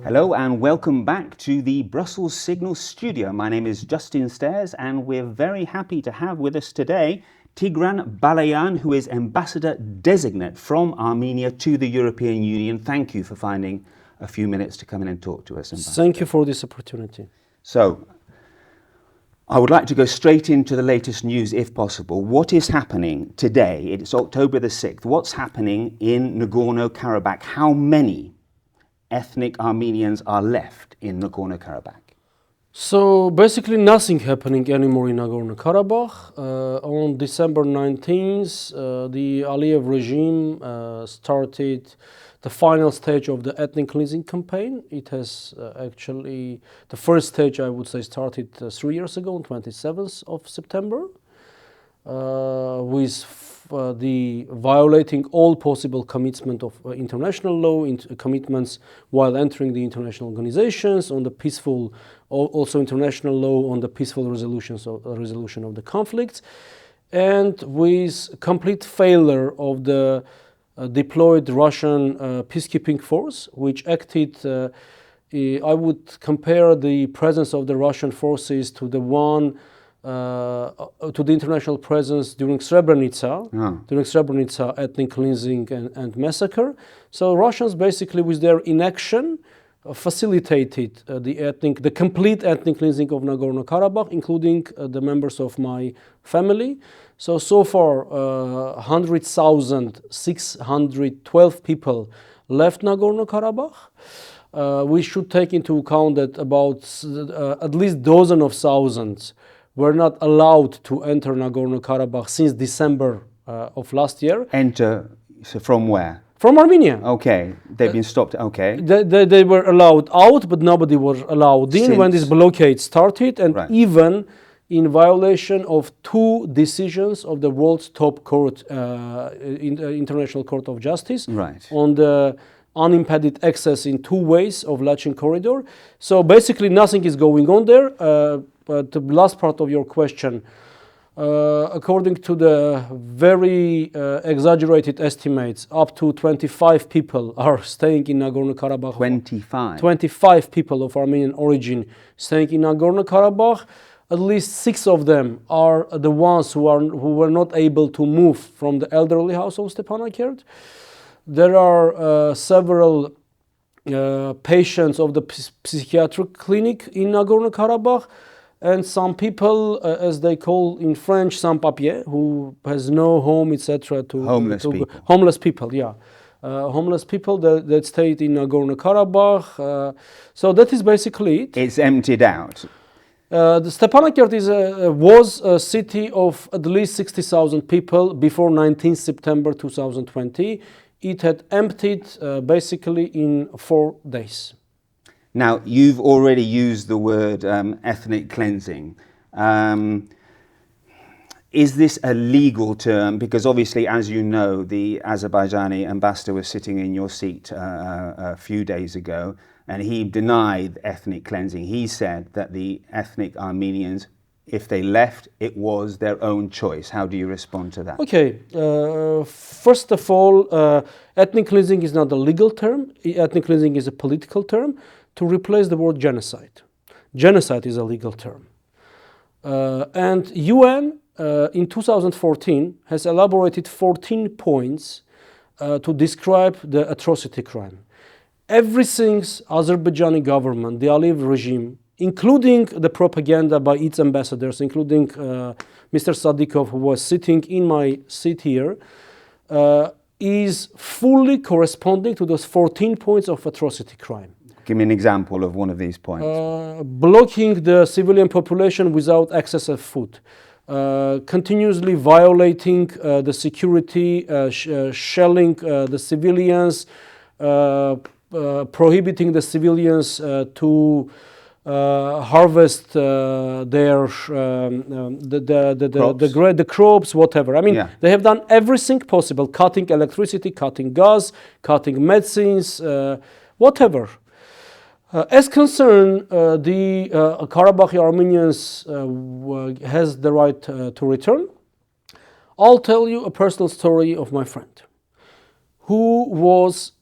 Hello and welcome back to the Brussels Signal Studio. My name is Justin Stairs and we're very happy to have with us today Tigran Balayan, who is ambassador-designate from Armenia to the European Union. Thank you for finding a few minutes to come in and talk to us, Ambassador. Thank you for this opportunity. So, I would like to go straight into the latest news if possible. What is happening today? It's October the 6th. What's happening in Nagorno-Karabakh? How many ethnic Armenians are left in Nagorno-Karabakh? So basically nothing happening anymore in Nagorno-Karabakh. On December 19th, the Aliyev regime started the final stage of the ethnic cleansing campaign. It has actually, the first stage I would say started 3 years ago on 27th of September with the violating all possible commitment of international law, commitments while entering the international organizations on the peaceful, also international law on the peaceful resolution of the conflicts, and with complete failure of the deployed Russian peacekeeping force, which acted, I would compare the presence of the Russian forces to the one to the international presence during Srebrenica, ethnic cleansing and massacre. So Russians basically with their inaction facilitated the complete ethnic cleansing of Nagorno-Karabakh, including the members of my family. So far 100,612 people left Nagorno-Karabakh. We should take into account that about at least dozens of thousands were not allowed to enter Nagorno-Karabakh since December of last year. Enter, so from where? From Armenia. Okay, they've been stopped, okay. They were allowed out, but nobody was allowed in when this blockade started, and even in violation of 2 decisions of the world's top court, International Court of Justice, on the unimpeded access in 2 ways of Lachin corridor. So basically nothing is going on there. But the last part of your question, according to the very exaggerated estimates, up to 25 people are staying in Nagorno-Karabakh. 25? 25 people of Armenian origin staying in Nagorno-Karabakh. At least 6 of them are the ones who were not able to move from the elderly house of Stepanakert. There are several patients of the psychiatric clinic in Nagorno-Karabakh, and some people, as they call in French, sans-papiers, who has no home, etc. Homeless people. Homeless people, yeah. Homeless people that stayed in Nagorno-Karabakh. So that is basically it. It's emptied out. The Stepanakert was a city of at least 60,000 people before 19th September 2020. It had emptied basically in 4 days. Now, you've already used the word ethnic cleansing. Is this a legal term? Because obviously, as you know, the Azerbaijani ambassador was sitting in your seat a few days ago, and he denied ethnic cleansing. He said that the ethnic Armenians, if they left, it was their own choice. How do you respond to that? Okay, first of all, ethnic cleansing is not a legal term. Ethnic cleansing is a political term to replace the word genocide. Genocide is a legal term. And UN in 2014 has elaborated 14 points to describe the atrocity crime. Everything Azerbaijani government, the Aliyev regime, including the propaganda by its ambassadors, including Mr. Sadikov, who was sitting in my seat here, is fully corresponding to those 14 points of atrocity crime. Give me an example of one of these points. Blocking the civilian population without access of food. Continuously violating the security, shelling the civilians, prohibiting the civilians to harvest the crops, whatever. I mean, they have done everything possible, cutting electricity, cutting gas, cutting medicines, whatever. As concerned, the Karabakh Armenians has the right to return. I'll tell you a personal story of my friend, who was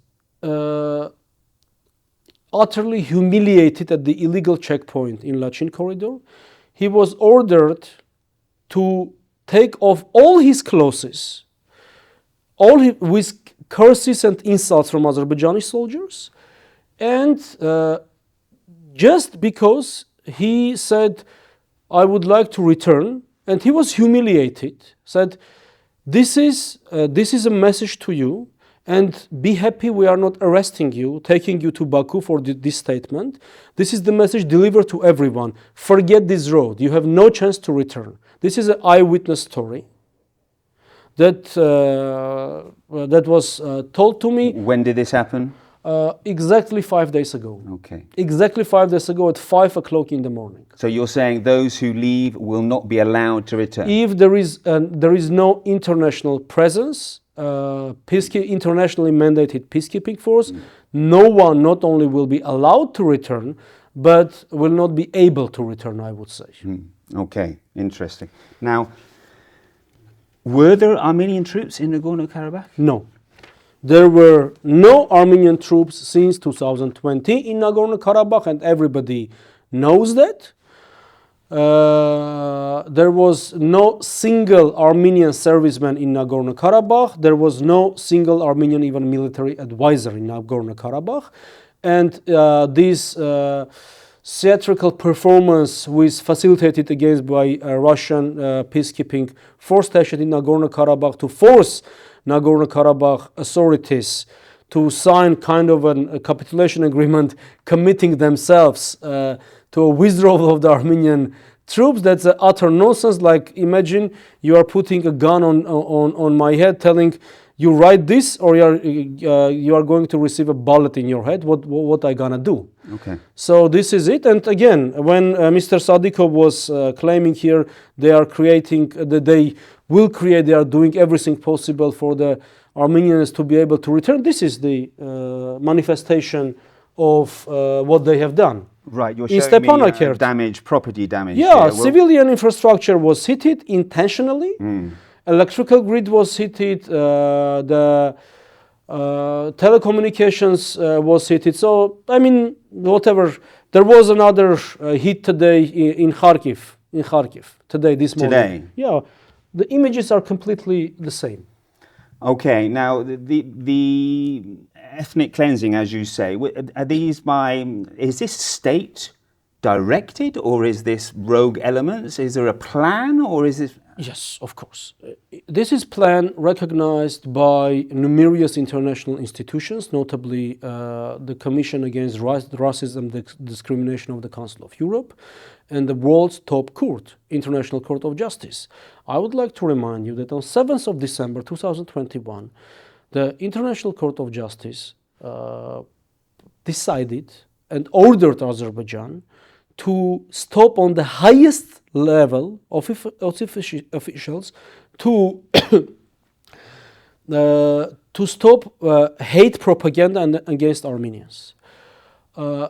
utterly humiliated at the illegal checkpoint in Lachin corridor. He was ordered to take off all his clothes, with curses and insults from Azerbaijani soldiers, and just because he said, I would like to return, and he was humiliated, said, this is a message to you, and be happy we are not arresting you, taking you to Baku for this statement. This is the message delivered to everyone. Forget this road. You have no chance to return. This is an eyewitness story that was told to me. When did this happen? Exactly 5 days ago. Okay. Exactly 5 days ago at 5 o'clock in the morning. So you're saying those who leave will not be allowed to return? If there is no international presence, internationally mandated peacekeeping force, no one not only will be allowed to return, but will not be able to return, I would say. Okay, interesting. Now, were there Armenian troops in Nagorno-Karabakh? No. There were no Armenian troops since 2020 in Nagorno-Karabakh, and everybody knows that. There was no single Armenian serviceman in Nagorno-Karabakh. There was no single Armenian even military advisor in Nagorno-Karabakh. And this theatrical performance was facilitated against by a Russian peacekeeping force stationed in Nagorno-Karabakh to force Nagorno-Karabakh authorities to sign kind of a capitulation agreement committing themselves to a withdrawal of the Armenian troops. That's utter nonsense. Like, imagine you are putting a gun on my head telling you write this or you are going to receive a bullet in your head. What I gonna do? Okay. So this is it. And again, when Mr. Sadikov was claiming here they are doing everything possible for the Armenians to be able to return, this is the manifestation of what they have done. Right, you're in showing me damage, property damage. Yeah, civilian infrastructure was hit intentionally. Electrical grid was hit. The telecommunications was hit. So, I mean, whatever. There was another hit today in Kharkiv. Today, this morning. Today? Yeah, the images are completely the same. Okay, now the ethnic cleansing, as you say, is this state directed, or is this rogue elements? Is there a plan, or is this? Yes, of course. This is plan recognized by numerous international institutions, notably the Commission Against Racism and Discrimination of the Council of Europe and the world's top court, International Court of Justice. I would like to remind you that on 7th of December 2021, the International Court of Justice decided and ordered Azerbaijan to stop on the highest level of officials to stop hate propaganda against Armenians.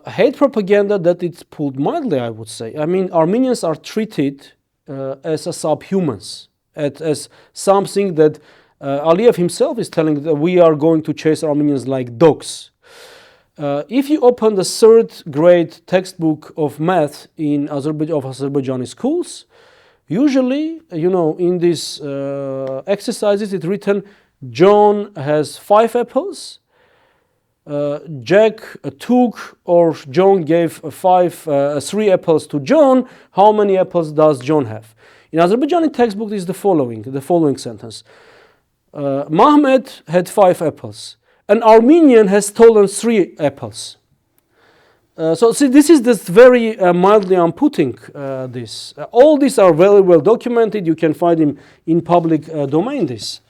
Hate propaganda that it's put mildly, I would say. I mean, Armenians are treated as subhumans, as something that Aliyev himself is telling that we are going to chase Armenians like dogs. If you open the third grade textbook of math in Azerbaijani schools, usually, in these exercises, it's written John has 5 apples, Jack took or John gave 3 apples to John. How many apples does John have? In Azerbaijani textbook is the following sentence. Mahmed had 5 apples. An Armenian has stolen 3 apples. So see, this is just very mildly I'm putting this. All these are very well documented. You can find them in public domain. This.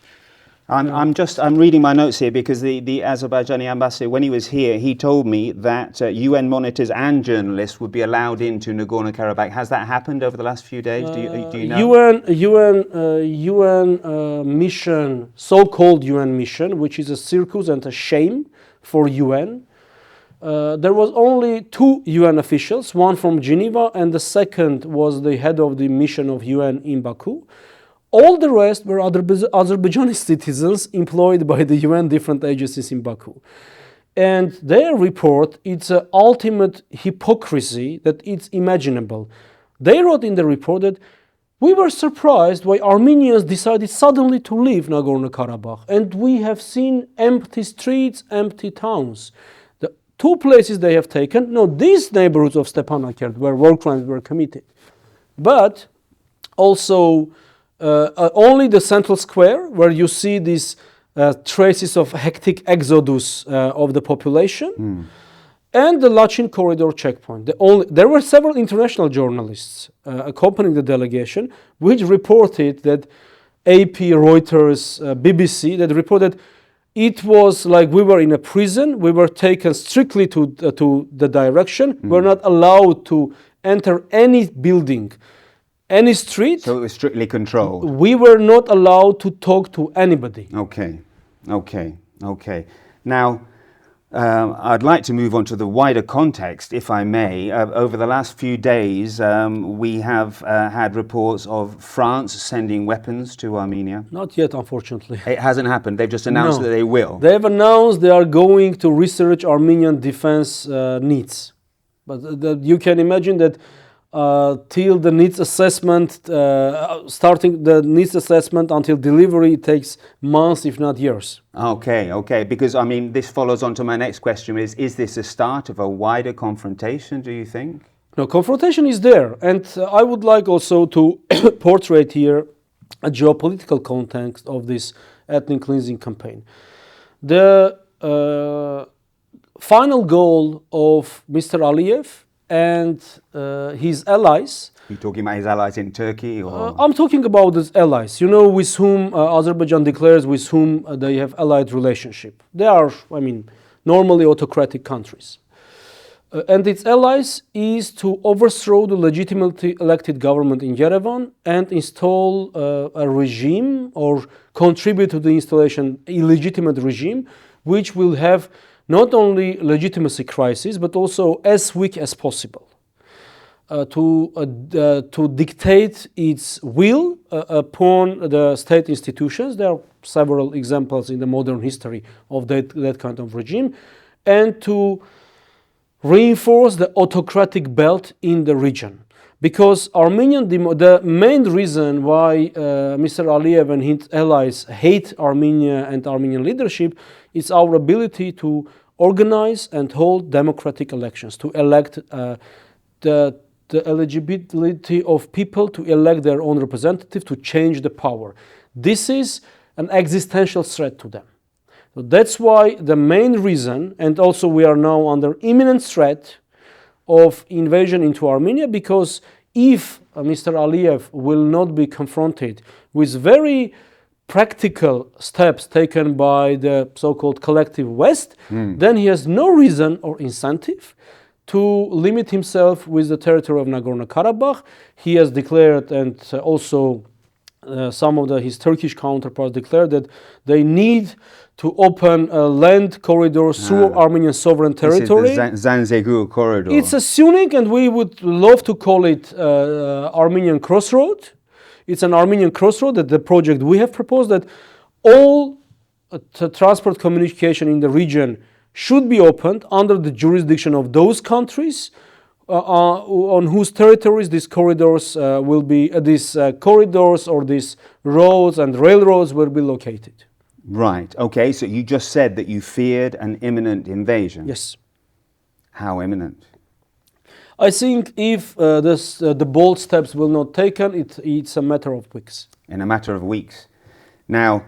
I'm reading my notes here because the Azerbaijani ambassador, when he was here, he told me that UN monitors and journalists would be allowed into Nagorno-Karabakh. Has that happened over the last few days? Do you know? UN mission, so-called UN mission, which is a circus and a shame for UN. There was only 2 UN officials, one from Geneva and the second was the head of the mission of UN in Baku. All the rest were Azerbaijani citizens employed by the UN different agencies in Baku. And their report, it's an ultimate hypocrisy that it's imaginable. They wrote in the report that we were surprised why Armenians decided suddenly to leave Nagorno-Karabakh, and we have seen empty streets, empty towns. The two places they have taken, no, these neighborhoods of Stepanakert where war crimes were committed, but also only the central square where you see these traces of hectic exodus of the population, and the Lachin corridor checkpoint. There were several international journalists accompanying the delegation, which reported that AP, Reuters, BBC, that reported it was like we were in a prison. We were taken strictly to the direction. We were not allowed to enter any building, any street. So it was strictly controlled. We were not allowed to talk to anybody. Okay. Now, I'd like to move on to the wider context, if I may. Over the last few days, we have had reports of France sending weapons to Armenia. Not yet, unfortunately. It hasn't happened. They've just announced that they will. They have announced they are going to research Armenian defense needs. But you can imagine that till the needs assessment, starting the needs assessment until delivery, it takes months, if not years. Okay. Because, I mean, this follows on to my next question is this a start of a wider confrontation, do you think? No, confrontation is there. And I would like also to portray here a geopolitical context of this ethnic cleansing campaign. The final goal of Mr. Aliyev and his allies. You're talking about his allies in Turkey? Or? I'm talking about his allies, with whom Azerbaijan declares with whom they have allied relationship. They are, normally autocratic countries. And its allies is to overthrow the legitimately elected government in Yerevan and install a regime or contribute to the installation illegitimate regime, which will have not only legitimacy crisis, but also as weak as possible, to dictate its will upon the state institutions. There are several examples in the modern history of that kind of regime, and to reinforce the autocratic belt in the region. Because the main reason why Mr. Aliyev and his allies hate Armenia and Armenian leadership is our ability to organize and hold democratic elections, to elect the eligibility of people to elect their own representative, to change the power. This is an existential threat to them. So that's why the main reason, and also we are now under imminent threat of invasion into Armenia, because if Mr. Aliyev will not be confronted with very practical steps taken by the so-called collective West, then he has no reason or incentive to limit himself with the territory of Nagorno-Karabakh. He has declared, and also some of his Turkish counterparts declared, that they need to open a land corridor through Armenian sovereign territory. This is the Zanzegur corridor. It's a Sunni, and we would love to call it Armenian crossroad. It's an Armenian crossroad, that the project we have proposed, that all transport communication in the region should be opened under the jurisdiction of those countries on whose territories these corridors will be, these corridors or these roads and railroads will be located. Right. Okay. So you just said that you feared an imminent invasion. Yes. How imminent? I think if the bold steps will not taken, it's a matter of weeks. In a matter of weeks. Now,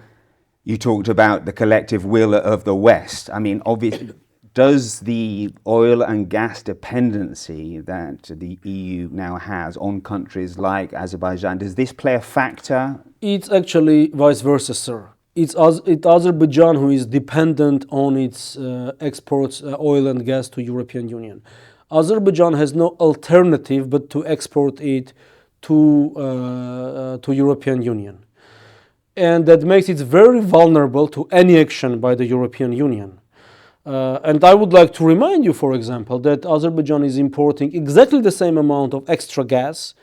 you talked about the collective will of the West. I mean, obviously, does the oil and gas dependency that the EU now has on countries like Azerbaijan, does this play a factor? It's actually vice versa, sir. It's Azerbaijan who is dependent on its exports, oil and gas to European Union. Azerbaijan has no alternative but to export it to European Union. And that makes it very vulnerable to any action by the European Union. And I would like to remind you, for example, that Azerbaijan is importing exactly the same amount of extra gas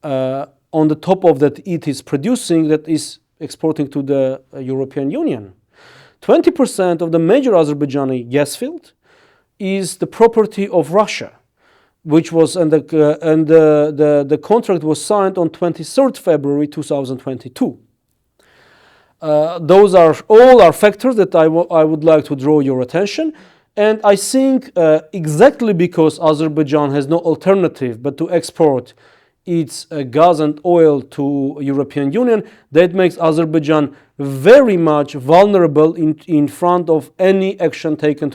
on the top of that it is producing, that is exporting to the European Union. 20% of the major Azerbaijani gas field is the property of Russia, which was the contract was signed on 23rd February 2022. Those are all factors that I would like to draw your attention. And I think exactly because Azerbaijan has no alternative but to export its gas and oil to European Union, that makes Azerbaijan very much vulnerable in front of any action taken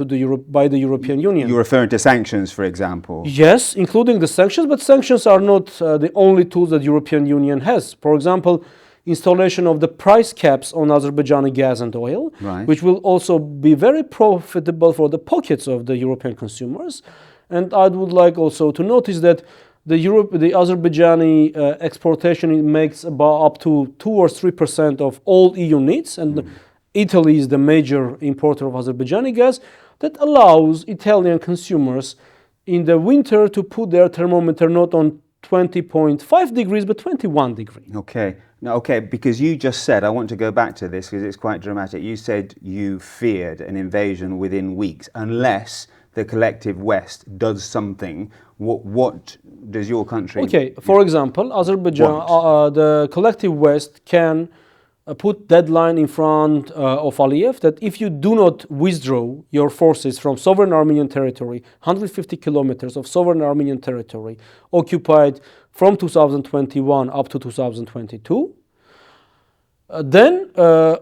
by the European Union. You're referring to sanctions, for example? Yes, including the sanctions, but sanctions are not the only tools that European Union has. For example, installation of the price caps on Azerbaijani gas and oil, right, which will also be very profitable for the pockets of the European consumers. And I would like also to notice that the Azerbaijani exportation makes about up to 2 or 3% of all EU needs, and Italy is the major importer of Azerbaijani gas. That allows Italian consumers in the winter to put their thermometer not on 20.5 degrees but 21 degrees. Okay. Now, okay, because you just said, I want to go back to this because it's quite dramatic. You said you feared an invasion within weeks unless the collective West does something. What does your country? Okay, for example, Azerbaijan, the collective West can put deadline in front of Aliyev that if you do not withdraw your forces from sovereign Armenian territory, 150 kilometers of sovereign Armenian territory occupied from 2021 up to 2022, then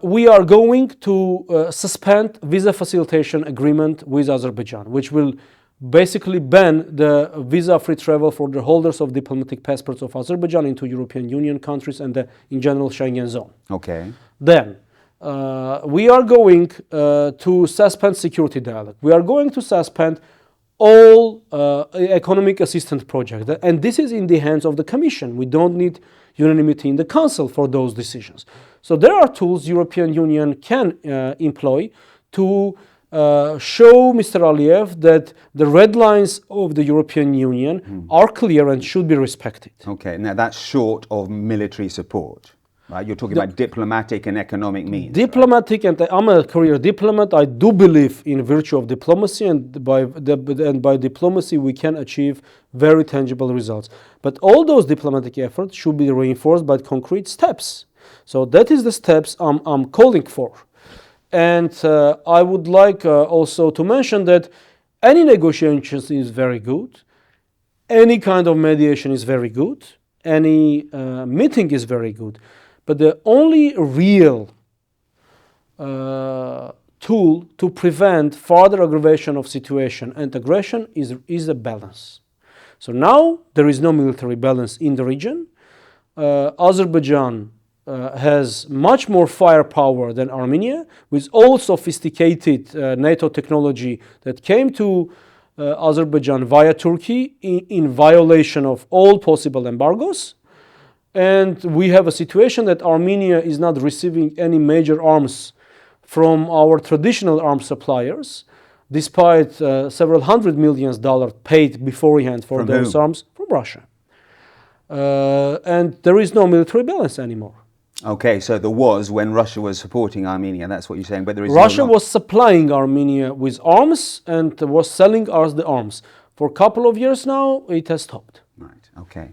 we are going to suspend visa facilitation agreement with Azerbaijan, which will basically ban the visa-free travel for the holders of diplomatic passports of Azerbaijan into European Union countries and in general Schengen zone. Okay. Then we are going to suspend security dialogue. We are going to suspend all economic assistance projects, and this is in the hands of the Commission. We don't need unanimity in the Council for those decisions. So there are tools European Union can employ to show Mr. Aliyev that the red lines of the European Union are clear and should be respected. Okay, now that's short of military support, right? You're talking about diplomatic and economic means. Diplomatic, right? And I'm a career diplomat. I do believe in virtue of diplomacy, and by diplomacy we can achieve very tangible results. But all those diplomatic efforts should be reinforced by concrete steps. So that is the steps I'm calling for. And I would like also to mention that any negotiations is very good, any kind of mediation is very good, any meeting is very good, but the only real tool to prevent further aggravation of situation and aggression is a balance. So now there is no military balance in the region. Azerbaijan has much more firepower than Armenia, with all sophisticated NATO technology that came to Azerbaijan via Turkey in violation of all possible embargoes. And we have a situation that Armenia is not receiving any major arms from our traditional arms suppliers, despite several $100 million paid beforehand for those arms from Russia. And there is no military balance anymore. Okay, so there was when Russia was supporting Armenia, that's what you're saying, but there is Russia was supplying Armenia with arms and was selling us the arms. For a couple of years now, it has stopped. Right, okay.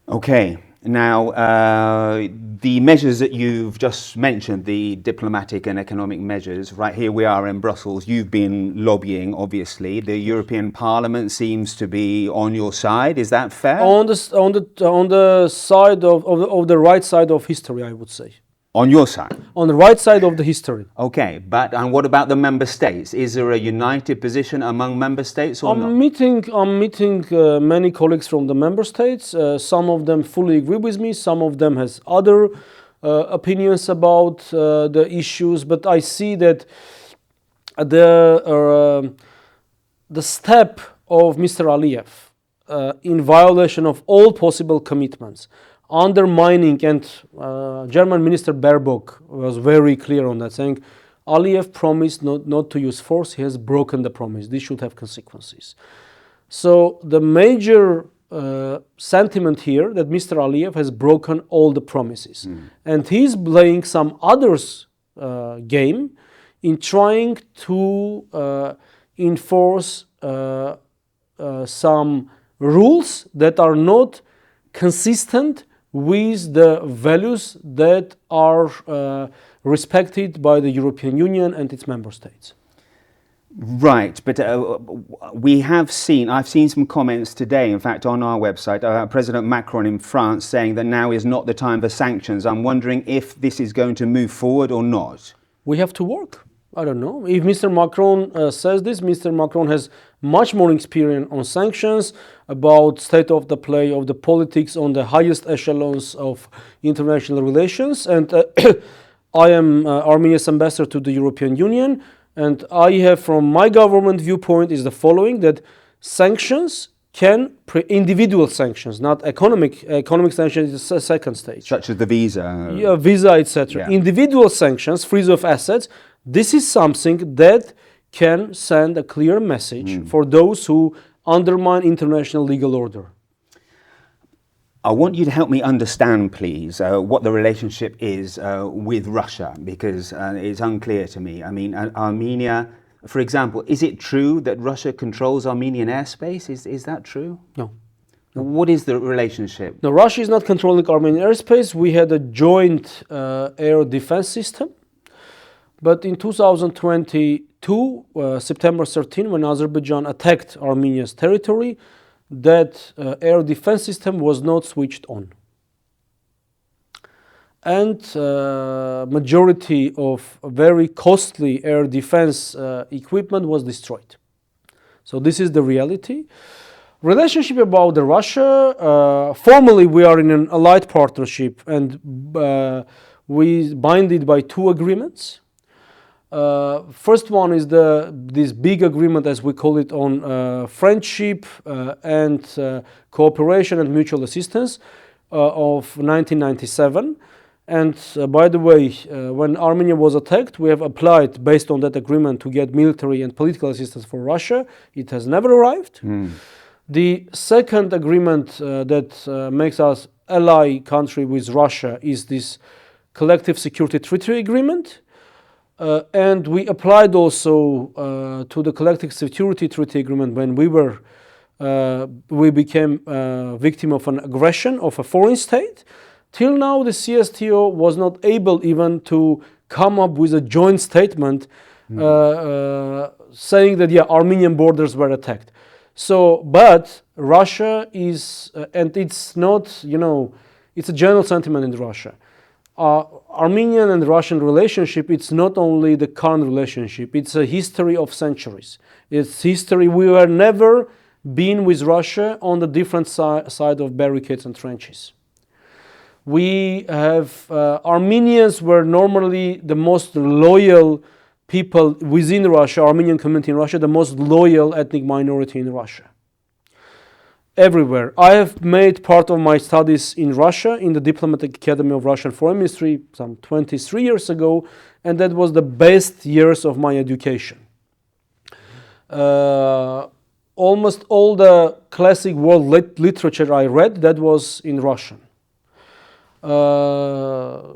Okay, now the measures that you've just mentioned, the diplomatic and economic measures, right here we are in Brussels, you've been lobbying, obviously. The European Parliament seems to be on your side, is that fair? On the side of the right side of history, I would say. On your side? On the right side of the history. Okay, and what about the member states? Is there a united position among member states or not? I'm meeting many colleagues from the member states. Some of them fully agree with me. Some of them has other opinions about the issues. But I see that the step of Mr. Aliyev in violation of all possible commitments, undermining, and German Minister Baerbock was very clear on that, saying Aliyev promised not to use force, he has broken the promise, this should have consequences. So the major sentiment here that Mr. Aliyev has broken all the promises, and he's blaming some others game in trying to enforce some rules that are not consistent with the values that are respected by the European Union and its member states. Right, but I've seen some comments today, in fact, on our website, President Macron in France saying that now is not the time for sanctions. I'm wondering if this is going to move forward or not. We have to work. I don't know. If Mr. Macron says this, Mr. Macron has much more experience on sanctions, about state of the play of the politics on the highest echelons of international relations. And I am Armenia's ambassador to the European Union. And I have, from my government viewpoint, is the following, that sanctions individual sanctions, not economic sanctions is the second stage. Such as the visa. Yeah, visa, etc. Yeah. Individual sanctions, freeze of assets, this is something that can send a clear message for those who undermine international legal order. I want you to help me understand, please, what the relationship is with Russia, because it's unclear to me. I mean, Armenia, for example, is it true that Russia controls Armenian airspace? Is that true? No. What is the relationship? No, Russia is not controlling Armenian airspace. We had a joint air defense system. But in 2022, September 13, when Azerbaijan attacked Armenia's territory, that air defense system was not switched on. And majority of very costly air defense equipment was destroyed. So this is the reality. Relationship about the Russia, formally we are in an allied partnership, and we binded by two agreements. First one is this big agreement, as we call it, on friendship and cooperation and mutual assistance of 1997. And by the way, when Armenia was attacked, we have applied based on that agreement to get military and political assistance for Russia. It has never arrived. The second agreement that makes us ally country with Russia is this collective security treaty agreement. And we applied also to the collective security treaty agreement when we became victim of an aggression of a foreign state. Till now, the CSTO was not able even to come up with a joint statement saying that, yeah, Armenian borders were attacked. So, but Russia is, and it's not, it's a general sentiment in Russia. Armenian and Russian relationship, it's not only the current relationship, it's a history of centuries. It's history, we were never been with Russia on the different side of barricades and trenches. We have, Armenians were normally the most loyal people within Russia, Armenian community in Russia, the most loyal ethnic minority in Russia. Everywhere. I have made part of my studies in Russia, in the Diplomatic Academy of Russian Foreign Ministry, some 23 years ago, and that was the best years of my education. Almost all the classic world literature I read, that was in Russian. I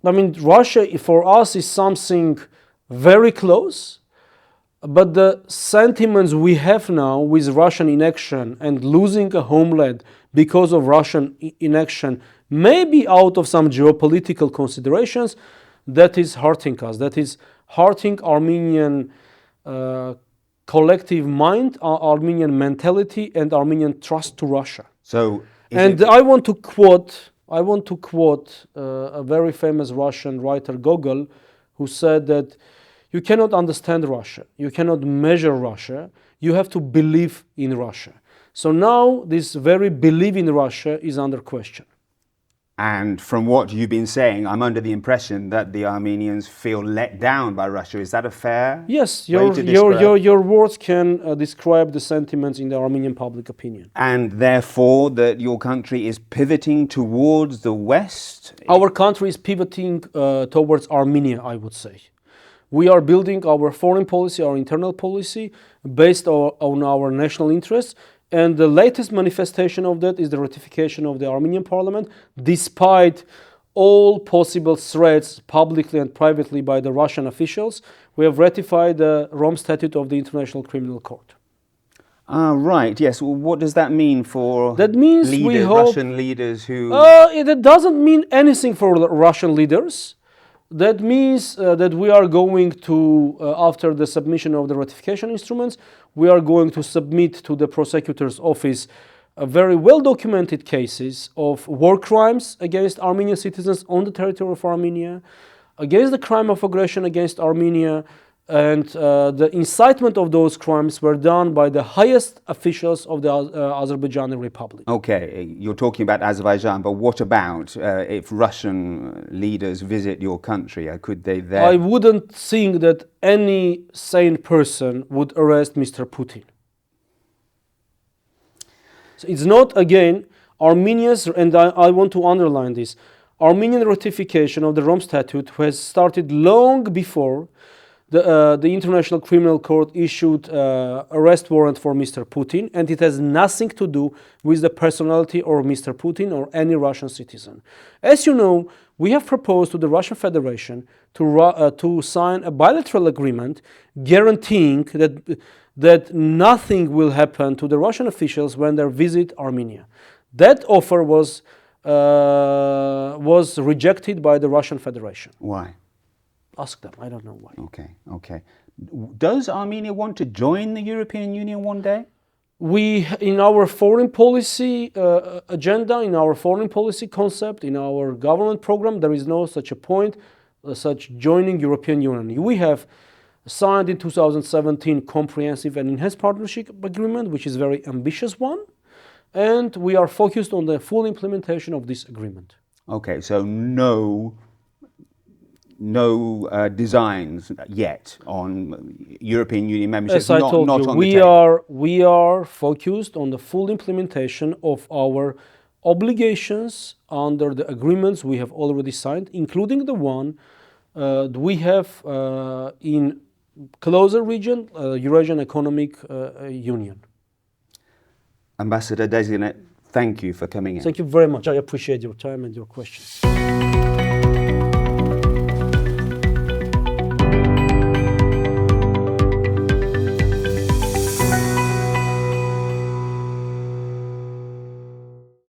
mean, Russia for us is something very close. But the sentiments we have now with Russian inaction and losing a homeland because of Russian inaction, maybe out of some geopolitical considerations, that is hurting us. That is hurting Armenian collective mind, Armenian mentality, and Armenian trust to Russia. So, I want to quote a very famous Russian writer, Gogol, who said that you cannot understand Russia. You cannot measure Russia. You have to believe in Russia. So now this very belief in Russia is under question. And from what you've been saying, I'm under the impression that the Armenians feel let down by Russia. Is that a fair Yes, way to describe? your words can describe the sentiments in the Armenian public opinion. And therefore that your country is pivoting towards the West? Our country is pivoting towards Armenia, I would say. We are building our foreign policy, our internal policy, based on our national interests. And the latest manifestation of that is the ratification of the Armenian parliament, despite all possible threats publicly and privately by the Russian officials, we have ratified the Rome Statute of the International Criminal Court. Right, yes. Well, what does that mean for That means we hope, Russian leaders who... It doesn't mean anything for the Russian leaders. That means that we are going to, after the submission of the ratification instruments, we are going to submit to the prosecutor's office very well-documented cases of war crimes against Armenian citizens on the territory of Armenia, against the crime of aggression against Armenia, and the incitement of those crimes were done by the highest officials of the Azerbaijani Republic. Okay, you're talking about Azerbaijan, but what about if Russian leaders visit your country? Could they then... I wouldn't think that any sane person would arrest Mr. Putin. So it's not, again, Armenia's, and I want to underline this, Armenian ratification of the Rome Statute has started long before the International Criminal Court issued arrest warrant for Mr. Putin, and it has nothing to do with the personality of Mr. Putin or any Russian citizen. As you know, we have proposed to the Russian Federation to sign a bilateral agreement guaranteeing that nothing will happen to the Russian officials when they visit Armenia. That offer was rejected by the Russian Federation. Why? Ask them. I don't know why. Okay. Does Armenia want to join the European Union one day? We, in our foreign policy agenda, in our foreign policy concept, in our government program, there is no such a point, such joining European Union. We have signed in 2017 comprehensive and enhanced partnership agreement, which is a very ambitious one, and we are focused on the full implementation of this agreement. Okay, so no designs yet on European Union membership. As I told you, we are focused on the full implementation of our obligations under the agreements we have already signed, including the one we have in closer region, Eurasian Economic Union. Ambassador-designate, thank you for coming in. Thank you very much. I appreciate your time and your questions.